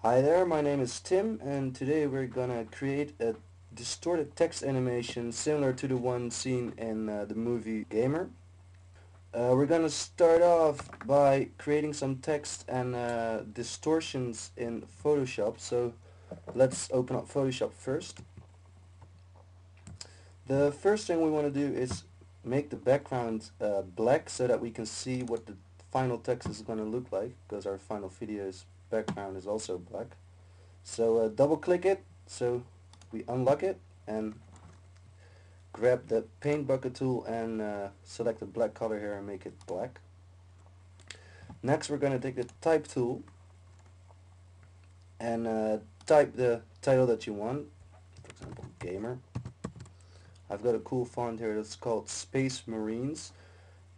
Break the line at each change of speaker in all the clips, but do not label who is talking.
Hi there, my name is Tim, and today we're gonna create a distorted text animation similar to the one seen in the movie Gamer. We're gonna start off by creating some text and distortions in Photoshop. So let's open up Photoshop first. The first thing we want to do is make the background black so that we can see what the final text is gonna look like, because our final video's background is also black. So double click it so we unlock it and grab the paint bucket tool and select the black color here and make it black. Next we're going to take the type tool and type the title that you want, for example Gamer. I've got a cool font here that's called Space Marines.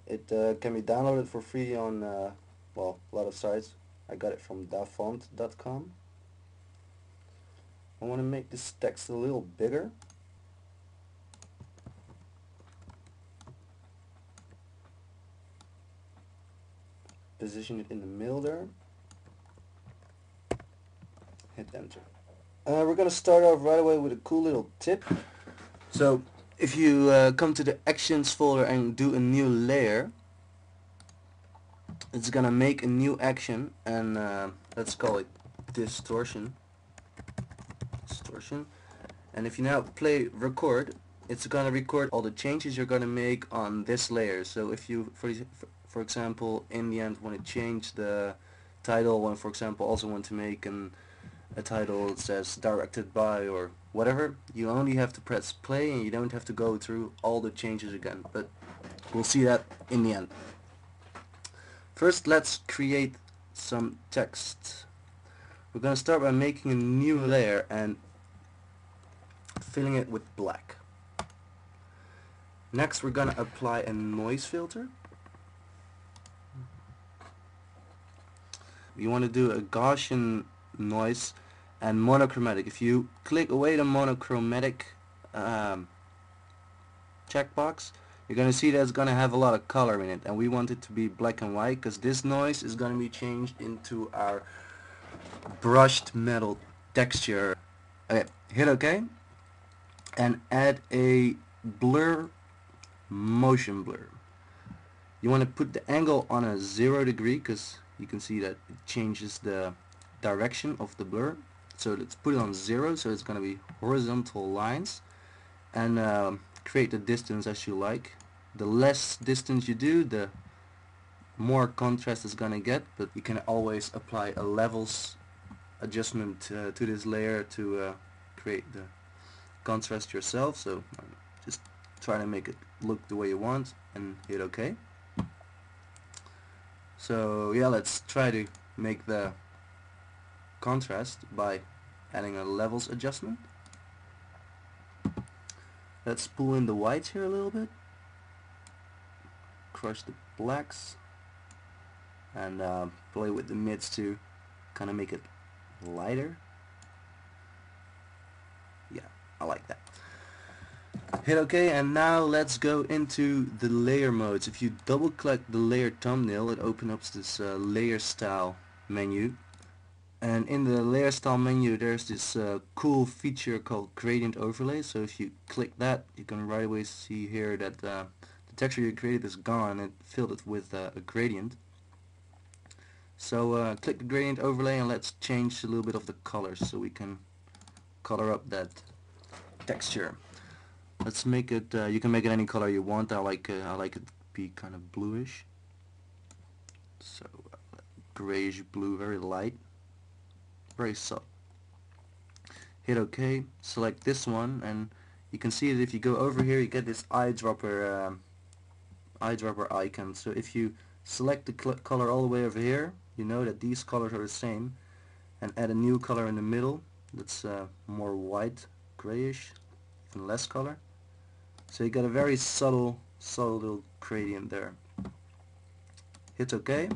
It can be downloaded for free on well, a lot of sites. I got it from dafont.com. I want to make this text a little bigger. Position it in the middle there. Hit enter. We're going to start off right away with a cool little tip. So if you come to the actions folder and do a new layer, it's going to make a new action, and let's call it distortion. And if you now play record, it's going to record all the changes you're going to make on this layer. So if you, for example, in the end want to change the title, and for example also want to make a title that says directed by or whatever, you only have to press play and you don't have to go through all the changes again, but we'll see that in the end. First, let's create some text. We're going to start by making a new layer and filling it with black. Next, we're going to apply a noise filter. You want to do a Gaussian noise and monochromatic. If you click away the monochromatic checkbox, you're going to see that it's going to have a lot of color in it, and we want it to be black and white because this noise is going to be changed into our brushed metal texture. Okay, hit OK and add a blur, motion blur. You want to put the angle on a 0 degree because you can see that it changes the direction of the blur. So let's put it on 0, so it's going to be horizontal lines, and create the distance as you like. The less distance you do, the more contrast it's going to get, but you can always apply a levels adjustment to this layer to create the contrast yourself. So just try to make it look the way you want and hit OK. So yeah, let's try to make the contrast by adding a levels adjustment. Let's pull in the whites here a little bit, crush the blacks, and play with the mids to kind of make it lighter. Yeah, I like that. Hit OK, and now let's go into the layer modes. If you double click the layer thumbnail, it opens up this layer style menu. And in the layer style menu there's this cool feature called gradient overlay. So if you click that, you can right away see here that the texture you created is gone and filled it with a gradient. So click the gradient overlay and let's change a little bit of the colors so we can color up that texture. Let's make it, you can make it any color you want. I like it to be kind of bluish. So grayish blue, very light, very subtle. Hit OK, select this one, and you can see that if you go over here you get this eyedropper icon. So if you select the color all the way over here, you know that these colors are the same, and add a new color in the middle that's more white, grayish, even less color. So you got a very subtle little gradient there. Hit OK.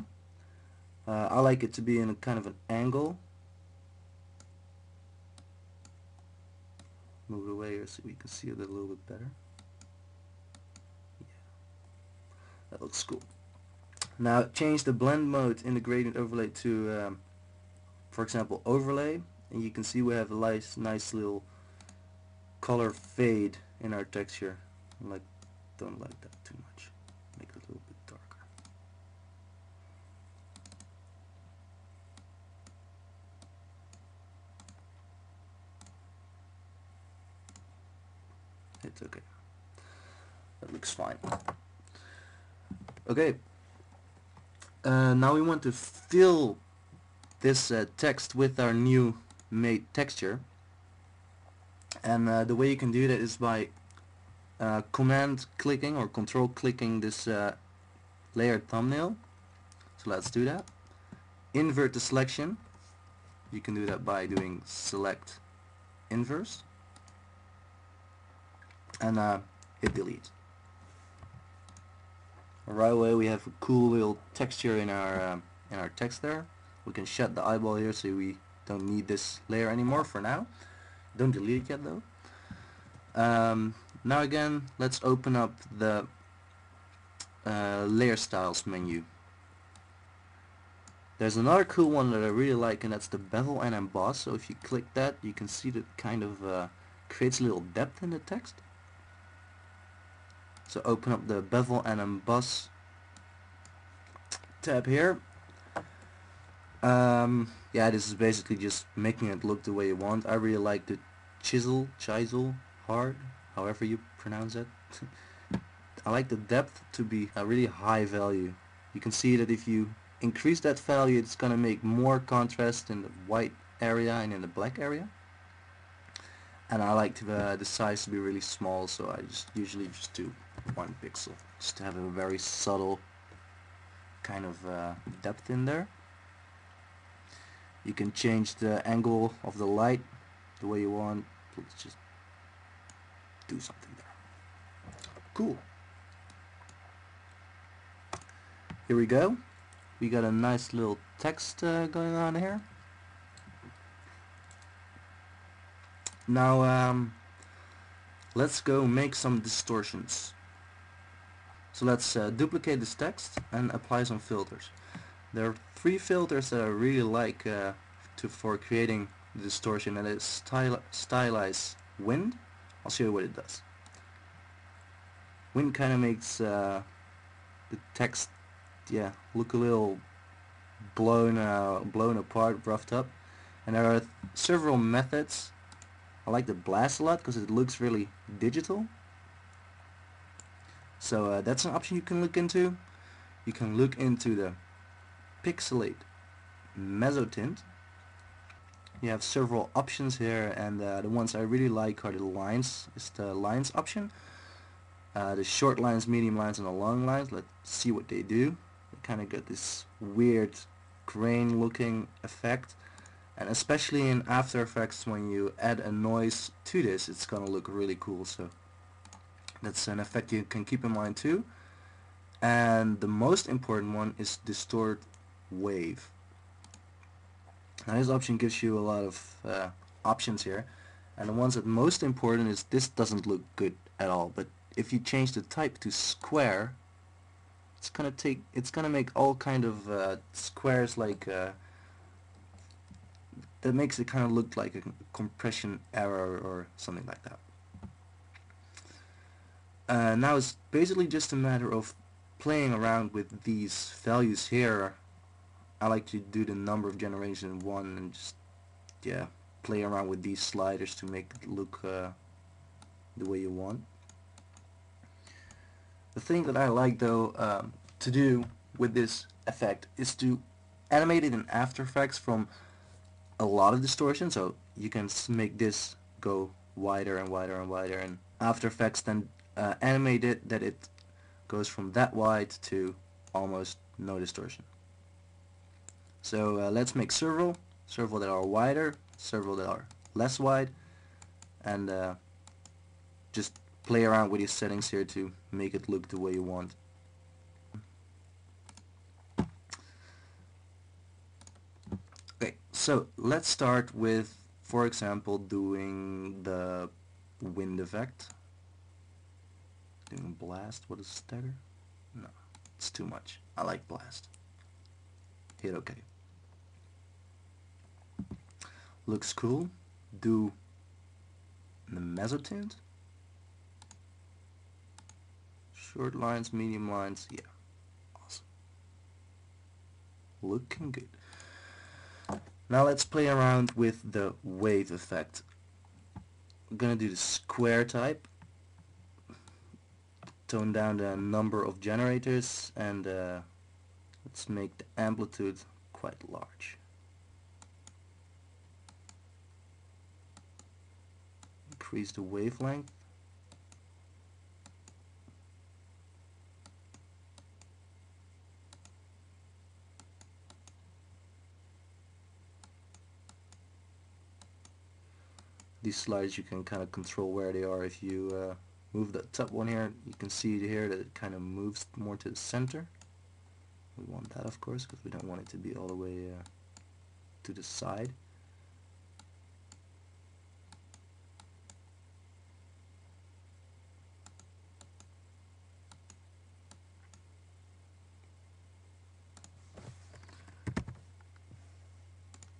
I like it to be in a kind of an angle. Move it away here so we can see it a little bit better. Yeah, that looks cool. Now change the blend mode in the gradient overlay to for example, overlay, and you can see we have a nice little color fade in our texture. Don't like that too much. Make it a little bit darker. It's okay. That looks fine. Okay. Now we want to fill this text with our new made texture, and the way you can do that is by command clicking or control clicking this layered thumbnail. So let's do that. Invert the selection. You can do that by doing select inverse and hit delete. Right away we have a cool little texture in our text there. We can shut the eyeball here so we don't need this layer anymore for now. Don't delete it yet though. Now again, let's open up the layer styles menu. There's another cool one that I really like, and that's the bevel and emboss. So if you click that, you can see that it kind of creates a little depth in the text. So open up the bevel and emboss tab here. Yeah, this is basically just making it look the way you want. I really like the chisel, hard, however you pronounce it. I like the depth to be a really high value. You can see that if you increase that value, it's gonna make more contrast in the white area and in the black area. And I like the size to be really small, so I usually just do 1 pixel, just to have a very subtle kind of depth in there. You can change the angle of the light the way you want. Let's just do something there. Cool. Here we go. We got a nice little text going on here. Now let's go make some distortions. So let's duplicate this text and apply some filters. There are 3 filters that I really like for creating the distortion, and it's Stylize Wind. I'll show you what it does. Wind kind of makes the text, yeah, look a little blown apart, roughed up. And there are several methods. I like the blast a lot because it looks really digital. So that's an option you can look into. You can look into the pixelate mezzotint. You have several options here, and the ones I really like are the lines. It's the lines option. The short lines, medium lines, and the long lines. Let's see what they do. They kind of got this weird grain looking effect, and especially in After Effects when you add a noise to this, it's gonna look really cool. So that's an effect you can keep in mind too. And the most important one is Distort Wave. Now this option gives you a lot of options here, and the ones that most important is this doesn't look good at all, but if you change the type to square, it's gonna make all kind of squares, like that makes it kind of look like a compression error or something like that. Now it's basically just a matter of playing around with these values here. I like to do the number of generation in 1 and just, yeah, play around with these sliders to make it look the way you want. The thing that I like though to do with this effect is to animate it in After Effects from a lot of distortion. So you can make this go wider and wider and wider, and After Effects then animate it that it goes from that wide to almost no distortion. So let's make several that are wider, several that are less wide, and just play around with these settings here to make it look the way you want. Okay, so let's start with, for example, doing the wind effect. Doing blast. What is stagger? No, it's too much. I like blast. Hit OK. Looks cool. Do the mezzotint. Short lines, medium lines, yeah. Awesome. Looking good. Now let's play around with the wave effect. I'm gonna do the square type. Tone down the number of generators and let's make the amplitude quite large. Increase the wavelength. These slides you can kind of control where they are. If you move the top one here, you can see here that it kind of moves more to the center. We want that, of course, because we don't want it to be all the way to the side.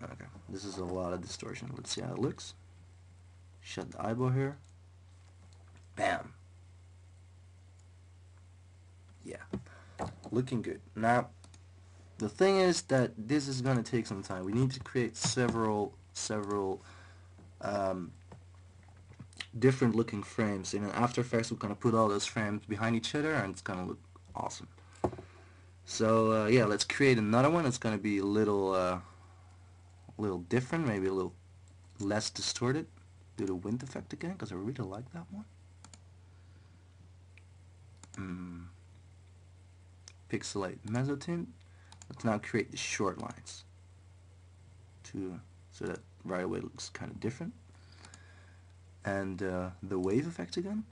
Okay, this is a lot of distortion. Let's see how it looks. Shut the eyeball here. Bam. Yeah, looking good. Now, the thing is that this is going to take some time. We need to create several different looking frames. In After Effects, we're going to put all those frames behind each other, and it's going to look awesome. So yeah, let's create another one. It's going to be a little different, maybe a little less distorted. Do the wind effect again, because I really like that one. Pixelate mezzotint. Let's now create the short lines so that right away it looks kind of different. And the wave effect again.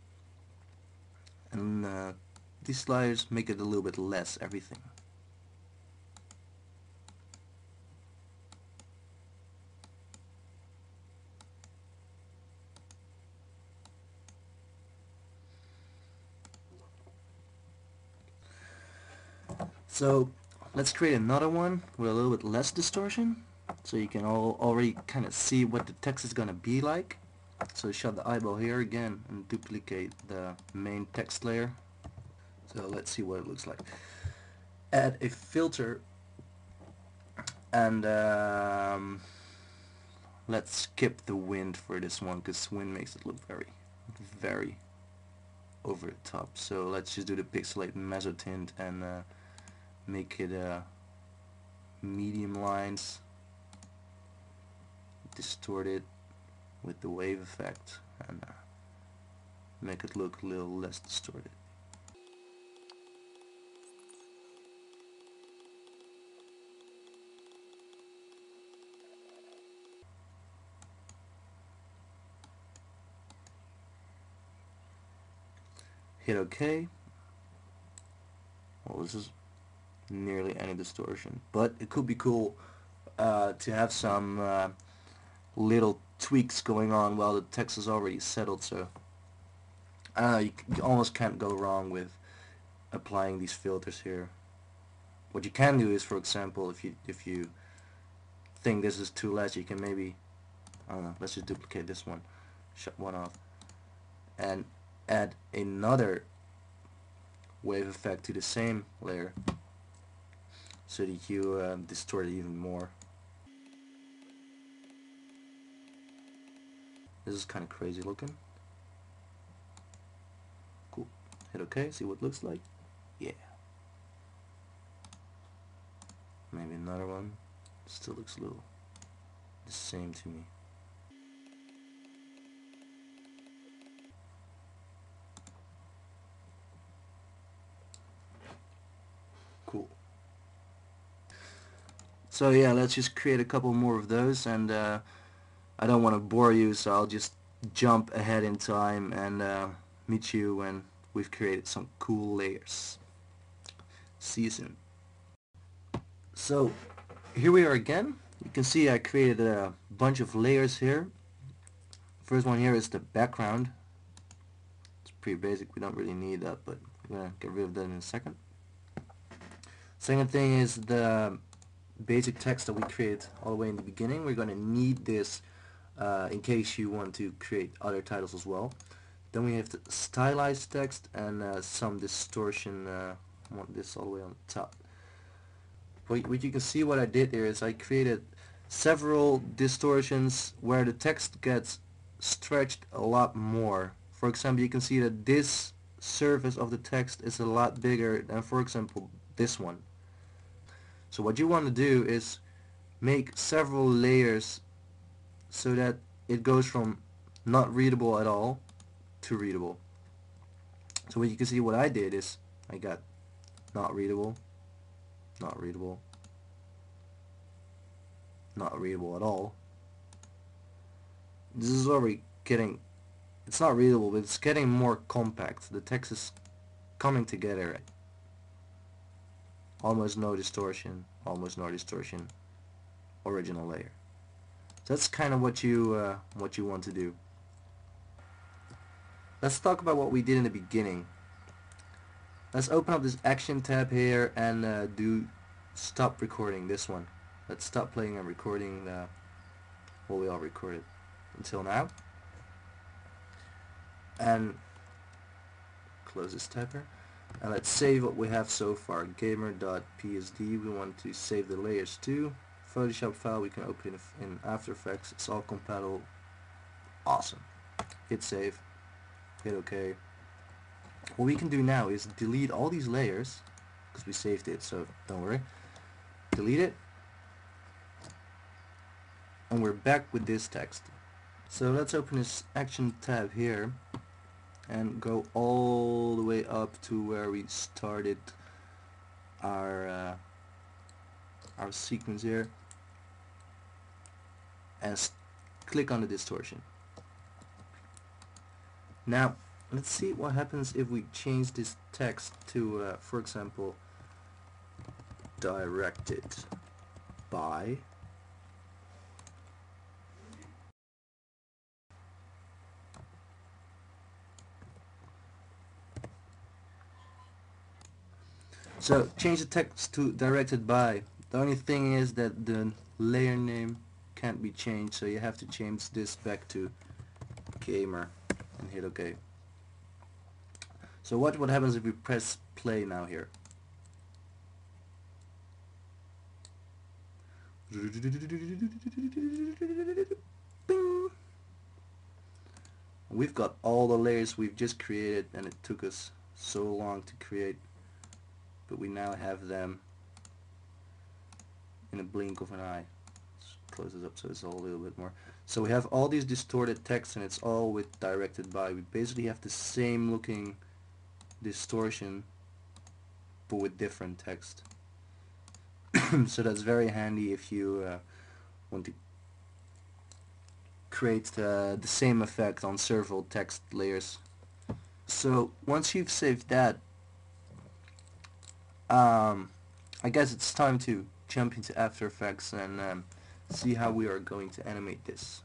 And these sliders make it a little bit less everything. So let's create another one with a little bit less distortion, so you can already kind of see what the text is going to be like. So shut the eyeball here again and duplicate the main text layer. So let's see what it looks like. Add a filter and let's skip the wind for this one, because wind makes it look very over the top. So let's just do the pixelate mezzotint and make it medium lines, distort it with the wave effect, and make it look a little less distorted. Hit OK. Well, this is nearly any distortion, but it could be cool to have some little tweaks going on while the text is already settled. So I don't know, you almost can't go wrong with applying these filters here. What you can do is, for example, if you think this is too less, you can maybe, I don't know, let's just duplicate this one, shut one off, and add another wave effect to the same layer so that you distort it even more. This is kind of crazy looking. Cool. Hit OK, see what it looks like. Yeah. Maybe another one. Still looks a little the same to me. Cool. So yeah, let's just create a couple more of those, and I don't want to bore you, so I'll just jump ahead in time and meet you when we've created some cool layers. See you soon. So here we are again. You can see I created a bunch of layers here. First one here is the background. It's pretty basic, we don't really need that, but I'm gonna get rid of that in a second. Second thing is the basic text that we created all the way in the beginning. We're going to need this in case you want to create other titles as well. Then we have the stylized text and some distortion. I want this all the way on top. What you can see what I did here is I created several distortions where the text gets stretched a lot more. For example, you can see that this surface of the text is a lot bigger than, for example, this one. So what you want to do is make several layers so that it goes from not readable at all to readable. So what you can see what I did is I got not readable, not readable, not readable at all. This is already getting, it's not readable, but it's getting more compact. The text is coming together. Almost no distortion, original layer. So that's kind of what you want to do. Let's talk about what we did in the beginning. Let's open up this action tab here and do stop recording, this one. Let's stop playing and recording what we all recorded until now. And close this tab here. And let's save what we have so far. Gamer.psd, we want to save the layers too. Photoshop file, we can open it in After Effects. It's all compatible. Awesome. Hit save. Hit OK. What we can do now is delete all these layers, because we saved it, so don't worry. Delete it. And we're back with this text. So let's open this action tab here and go all the way up to where we started our sequence here, and click on the distortion. Now let's see what happens if we change this text to for example, directed by . So change the text to directed by. The only thing is that the layer name can't be changed, so you have to change this back to gamer and hit OK. So what happens if we press play now here? Bing. We've got all the layers we've just created, and it took us so long to create, but we now have them in a blink of an eye. Let's close this up so it's all a little bit more. So we have all these distorted text, and it's all with directed by. We basically have the same looking distortion but with different text. So that's very handy if you want to create the same effect on several text layers. So once you've saved that, I guess it's time to jump into After Effects and see how we are going to animate this.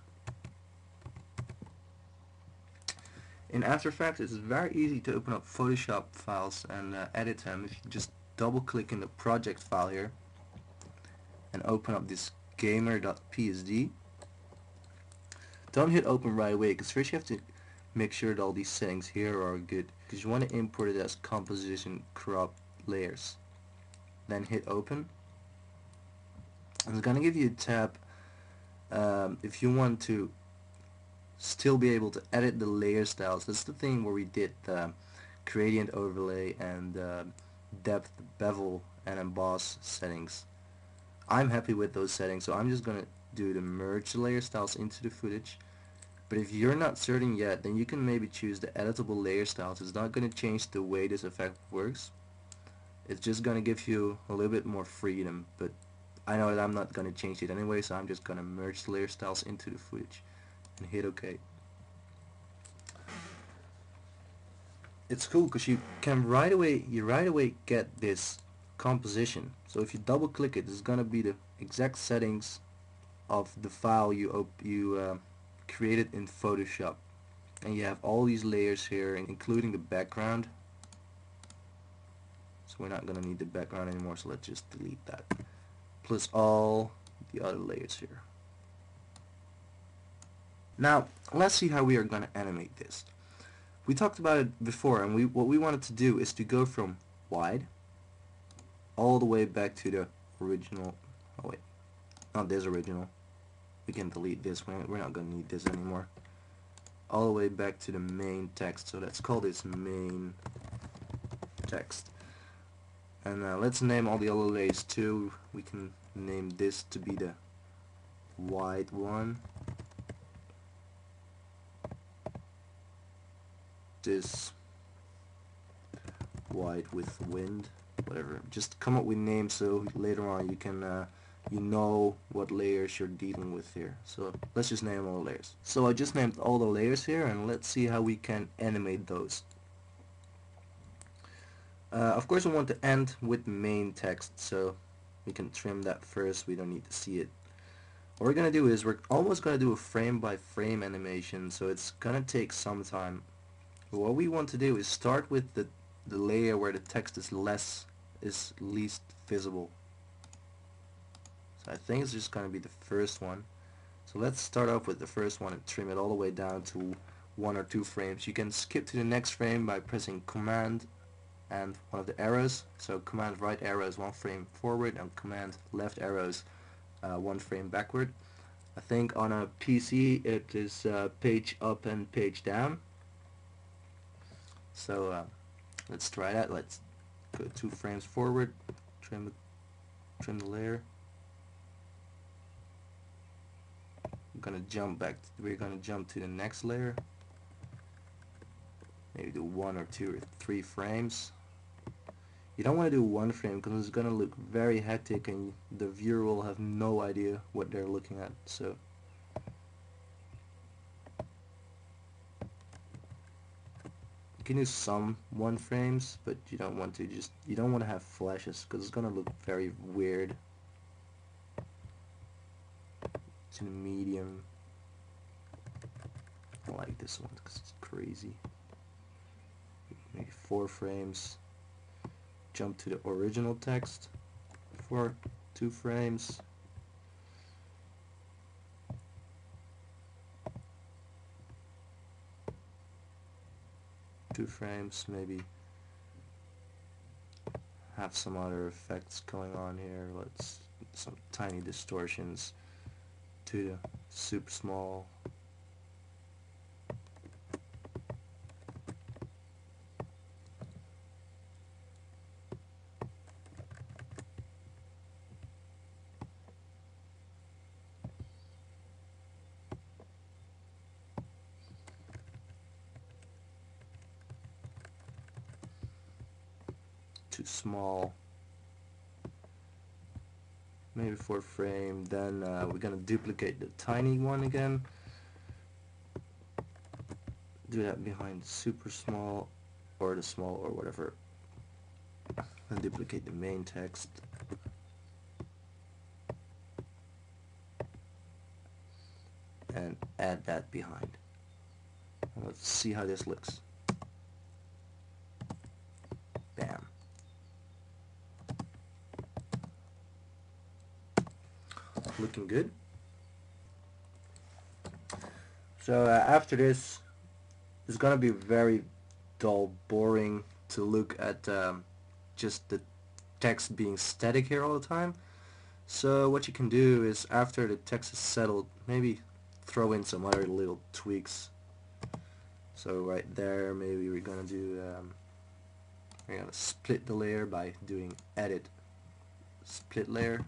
In After Effects, it's very easy to open up Photoshop files and edit them. If you just double click in the project file here and open up this gamer.psd, don't hit open right away, because first you have to make sure that all these settings here are good, because you want to import it as composition crop layers. Then hit open, and it's going to give you a tab if you want to still be able to edit the layer styles. That's the thing where we did the gradient overlay and depth, bevel and emboss settings. I'm happy with those settings, so I'm just going to do the merge layer styles into the footage. But if you're not certain yet, then you can maybe choose the editable layer styles. It's not going to change the way this effect works. It's just going to give you a little bit more freedom, but I know that I'm not going to change it anyway, so I'm just going to merge the layer styles into the footage and hit OK. It's cool because you can right away get this composition. So if you double click it, it's going to be the exact settings of the file you created in Photoshop, and you have all these layers here, including the background. So we're not going to need the background anymore, so let's just delete that. plus all the other layers here. Now let's see how we are going to animate this. We talked about it before, and what we wanted to do is to go from wide all the way back to the original. Oh wait, not this original. We can delete this. We're not going to need this anymore. All the way back to the main text. So let's call this main text. And let's name all the other layers too. We can name this to be the wide one. This white with wind, whatever. Just come up with names so later on you can you know what layers you're dealing with here. So let's just name all the layers. So I just named all the layers here, and let's see how we can animate those. Of course we want to end with main text, so we can trim that first. We don't need to see it. What we're gonna do is we're almost gonna do a frame by frame animation, so it's gonna take some time. But what we want to do is start with the layer where the text is least visible. So I think it's just gonna be the first one. So let's start off with the first one and trim it all the way down to 1 or 2 frames. You can skip to the next frame by pressing Command and one of the arrows. So Command right arrow is 1 frame forward, and Command left arrow is 1 frame backward. I think on a PC it is page up and page down. So let's try that. Let's go 2 frames forward, trim the layer. We're gonna jump to the next layer. Maybe do 1 or 2 or 3 frames. You don't want to do 1 frame because it's gonna look very hectic and the viewer will have no idea what they're looking at. So you can do some 1 frames, but you don't want to have flashes because it's gonna look very weird. To the medium. I like this one because it's crazy. Maybe 4 frames. Jump to the original text for 2 frames. Maybe have some other effects going on here. Some tiny distortions to the super small. Too small. Maybe 4 frame. Then we're gonna duplicate the tiny one again. Do that behind super small or the small or whatever. And duplicate the main text. And add that behind. And let's see how this looks. Bam. Looking good. So after this, it's gonna be very dull, boring to look at just the text being static here all the time. So what you can do is, after the text is settled, maybe throw in some other little tweaks. So right there, maybe we're gonna do we're gonna split the layer by doing Edit, Split Layer.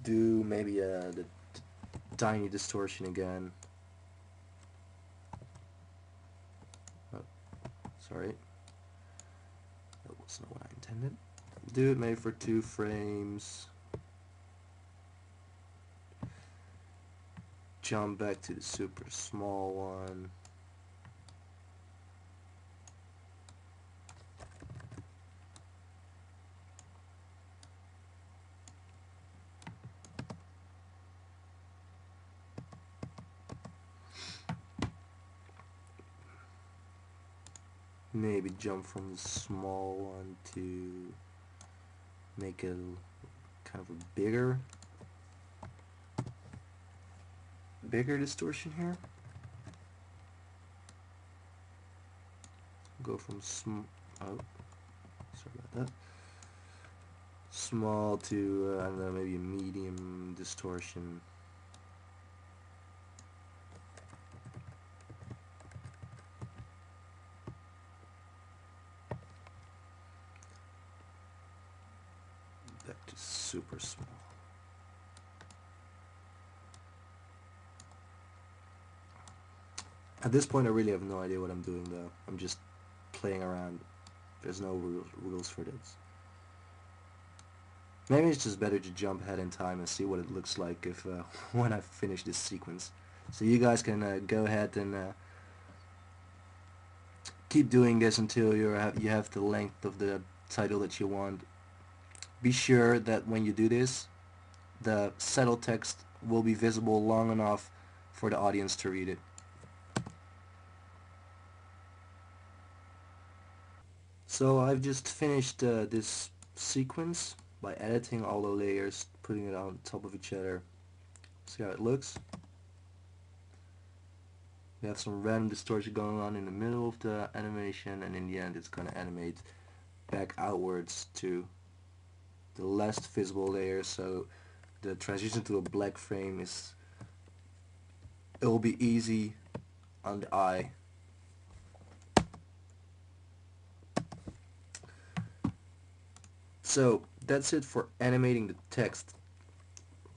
Do maybe the tiny distortion again. Oh, sorry, that was not what I intended. Do it maybe for 2 frames. Jump back to the super small one. Maybe jump from the small one to make it kind of a bigger distortion here. Go from sorry about that. Small to I don't know, maybe a medium distortion. That is super small. At this point I really have no idea what I'm doing though. I'm just playing around. There's no rules for this. Maybe it's just better to jump ahead in time and see what it looks like if when I finish this sequence. So you guys can go ahead and keep doing this until you have the length of the title that you want. Be sure that when you do this, the settle text will be visible long enough for the audience to read it. So I've just finished this sequence by editing all the layers, putting it on top of each other. See how it looks? We have some random distortion going on in the middle of the animation, and in the end it's going to animate back outwards to the less visible layer, so the transition to a black frame it will be easy on the eye. So that's it for animating the text.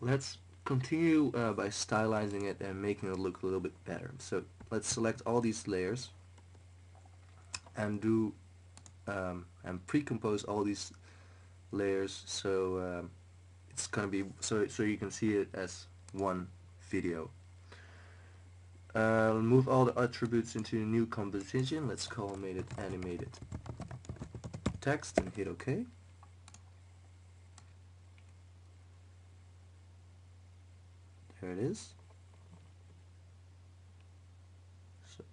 Let's continue by stylizing it and making it look a little bit better. So let's select all these layers and do and pre-compose all these layers so it's gonna be so you can see it as one video. Move all the attributes into a new composition. Let's call it animated text and hit OK. There it is. So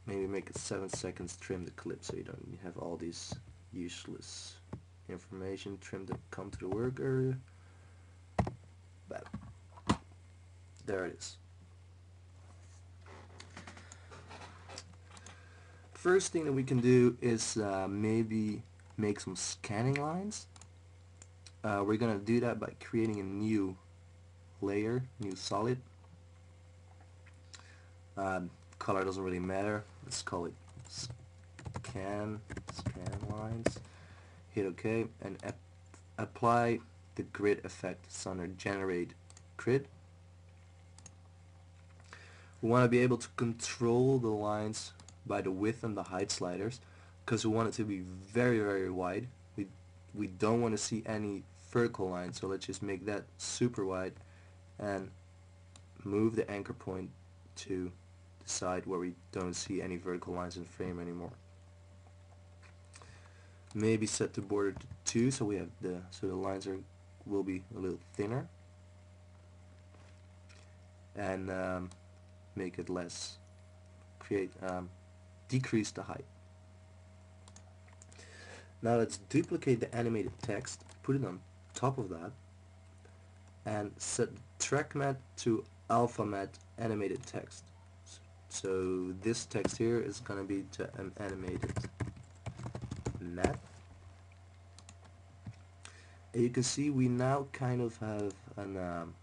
maybe make it 7 seconds, trim the clip so you don't have all these useless information. Trim the come to the work area. But there it is. First thing that we can do is maybe make some scanning lines. We're gonna do that by creating a new layer, new solid. Color doesn't really matter. Let's call it scan lines. Hit OK and apply the grid effect. It's under generate grid. We want to be able to control the lines by the width and the height sliders because we want it to be very, very wide. We don't want to see any vertical lines, so let's just make that super wide and move the anchor point to the side where we don't see any vertical lines in the frame anymore. Maybe set the border to 2 so we have the lines will be a little thinner, and make it less, decrease the height. Now let's duplicate the animated text, put it on top of that, and set track matte to alpha matte animated text. So this text here is going to be to an animated matte. And you can see we now kind of have an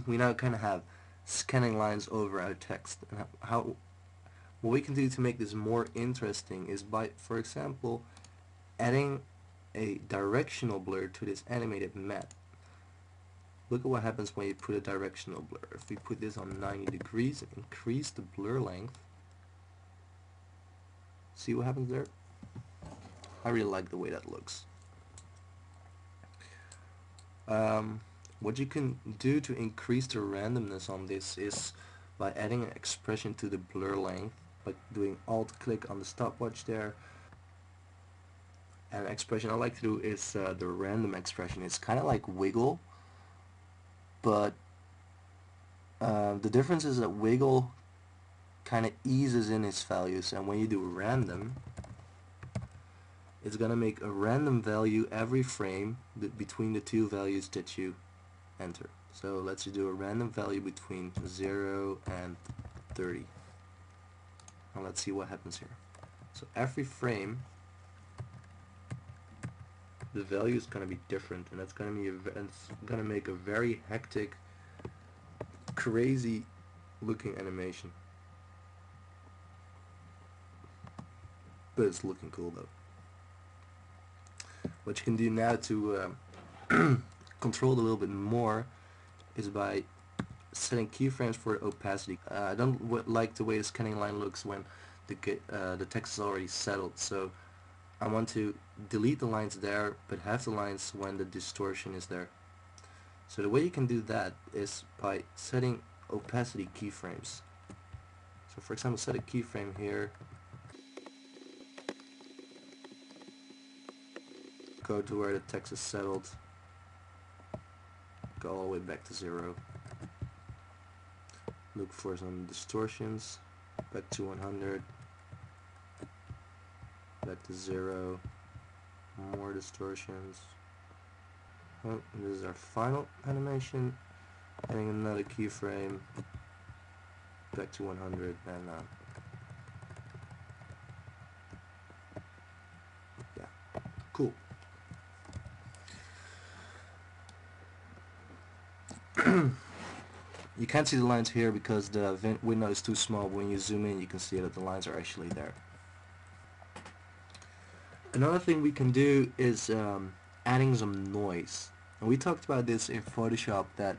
we now kind of have scanning lines over our text. And what we can do to make this more interesting is by, for example, adding a directional blur to this animated matte. Look at what happens when you put a directional blur. If we put this on 90 degrees and increase the blur length, see what happens there? I really like the way that looks. What you can do to increase the randomness on this is by adding an expression to the blur length, by doing alt-click on the stopwatch there. And expression I like to do is the random expression. It's kind of like wiggle, but the difference is that wiggle kind of eases in its values, and when you do random, it's gonna make a random value every frame between the two values that you enter. So let's do a random value between 0 and 30. Now let's see what happens here. So every frame, the value is going to be different, and that's going to be it's going to make a very hectic, crazy looking animation. But it's looking cool though. What you can do now to control it a little bit more is by setting keyframes for opacity. I don't like the way the scanning line looks when the text is already settled, so I want to delete the lines there but have the lines when the distortion is there. So the way you can do that is by setting opacity keyframes. So for example, set a keyframe here, go to where the text is settled, go all the way back to 0, look for some distortions, back to 100, back to 0, more distortions. Oh, this is our final animation, adding another keyframe, back to 100, and yeah, cool. You can't see the lines here because the window is too small, but when you zoom in you can see that the lines are actually there. Another thing we can do is adding some noise. And we talked about this in Photoshop, that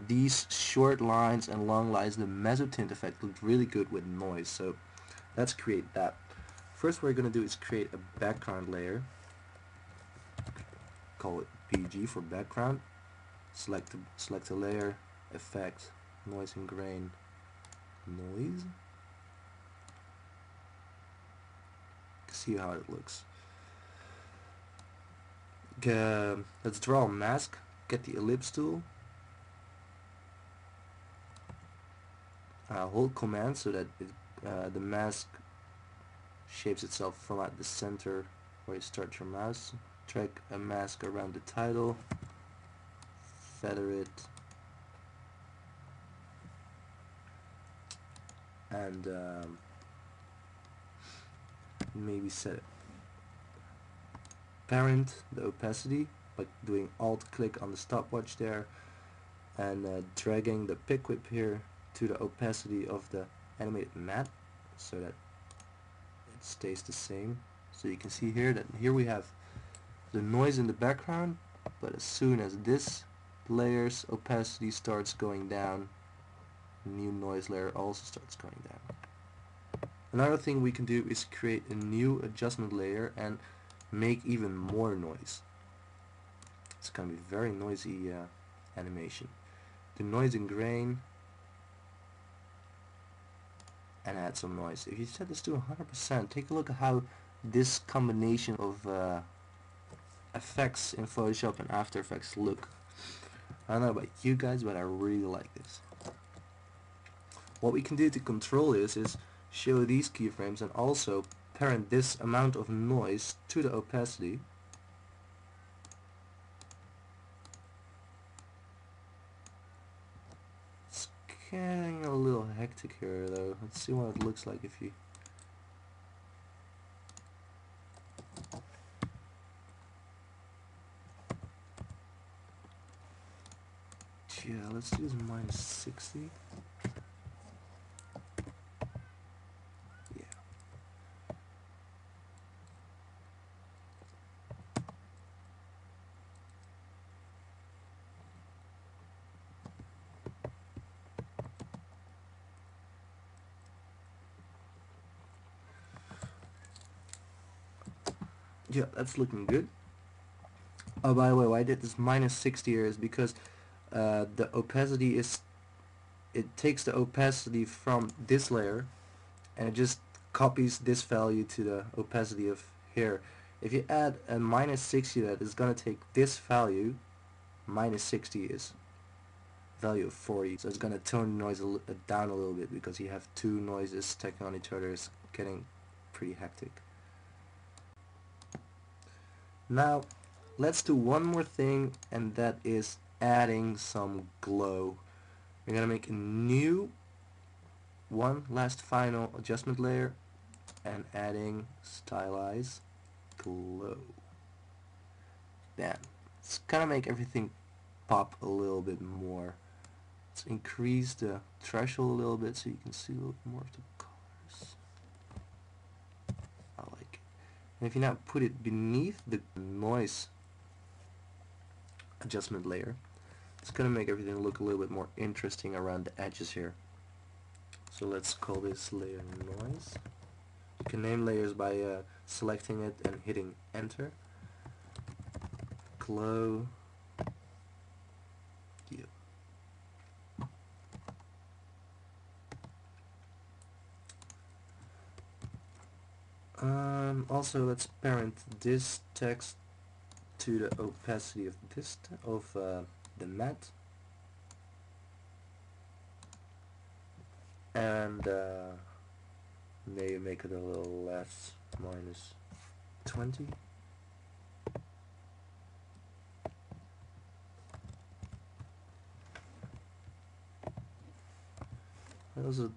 these short lines and long lines, the mezzotint effect looked really good with noise. So let's create that. First what we're going to do is create a background layer. Call it BG for background. Select a layer, effect, noise and grain, noise. See how it looks. Let's draw a mask. Get the ellipse tool. Hold command so that the mask shapes itself from at the center where you start your mouse. Drag a mask around the title. Feather it. And maybe set it. Parent the opacity by doing alt click on the stopwatch there and dragging the pick whip here to the opacity of the animated matte so that it stays the same. So you can see here that here we have the noise in the background, but as soon as this layer's opacity starts going down, new noise layer also starts going down. Another thing we can do is create a new adjustment layer and make even more noise. It's going to be very noisy animation. The noise and grain and add some noise. If you set this to 100%, take a look at how this combination of effects in Photoshop and After Effects look. I don't know about you guys, but I really like this. What we can do to control this is show these keyframes and also parent this amount of noise to the opacity. It's getting a little hectic here though. Let's see what it looks like if you... Yeah, let's do this -60. Yeah, that's looking good. Oh, by the way, why I did this -60 here is because the opacity is, it takes the opacity from this layer and it just copies this value to the opacity of here. If you add a -60 to that, it's going to take this value, -60 is value of 40, so it's going to tone the noise down a little bit because you have two noises stacking on each other. It's getting pretty hectic. Now let's do one more thing, and that is adding some glow. We're gonna make a new one last final adjustment layer and adding stylize glow. Bam. It's gonna make everything pop a little bit more. Let's increase the threshold a little bit so you can see a little more of the colors. I like it. And if you now put it beneath the noise adjustment layer, it's gonna make everything look a little bit more interesting around the edges here. So let's call this layer noise. You can name layers by selecting it and hitting enter. Glow you. Also, let's parent this text to the opacity of this the matte, and maybe make it a little less, minus 20. I also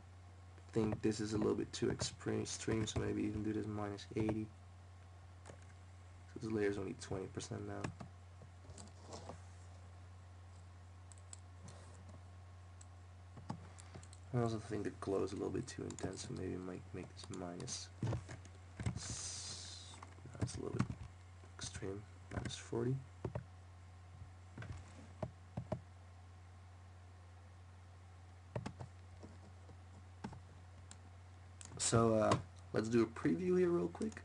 think this is a little bit too extreme, so maybe even do this minus 80. So this layer is only 20% now. I also think the glow is a little bit too intense, so maybe I might make this minus. That's a little bit extreme. Minus 40. So let's do a preview here real quick.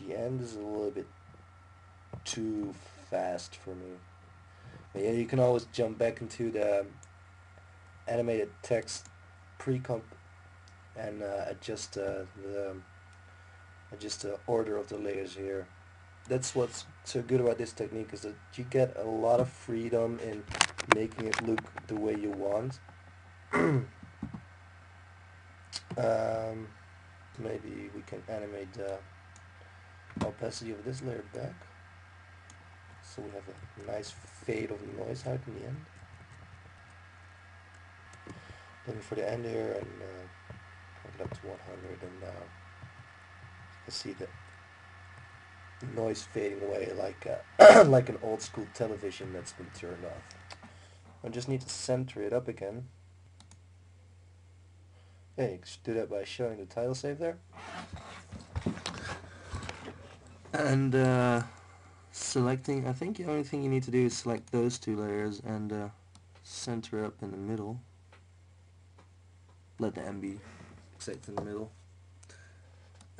The end is a little bit too fast for me. But yeah, you can always jump back into the animated text pre-comp and adjust the order of the layers here. That's what's so good about this technique, is that you get a lot of freedom in making it look the way you want. Maybe we can animate the opacity of this layer back, so we have a nice fade of noise out in the end. Then for the end here, and crank it up to 100, and you can see the noise fading away like like an old school television that's been turned off. I just need to center it up again. Okay, you can do that by showing the title save there. And selecting, I think the only thing you need to do is select those two layers and center up in the middle. Let the M be set in the middle.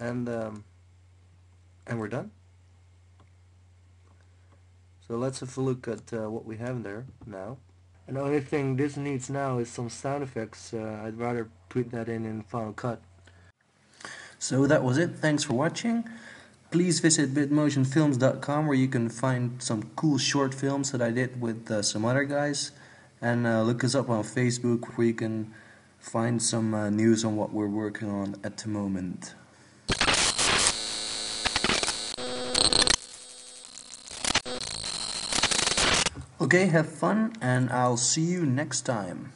And we're done. So let's have a look at what we have there now. And the only thing this needs now is some sound effects. I'd rather put that in Final Cut. So that was it. Thanks for watching. Please visit bitmotionfilms.com, where you can find some cool short films that I did with some other guys. And look us up on Facebook, where you can find some news on what we're working on at the moment. Okay, have fun, and I'll see you next time.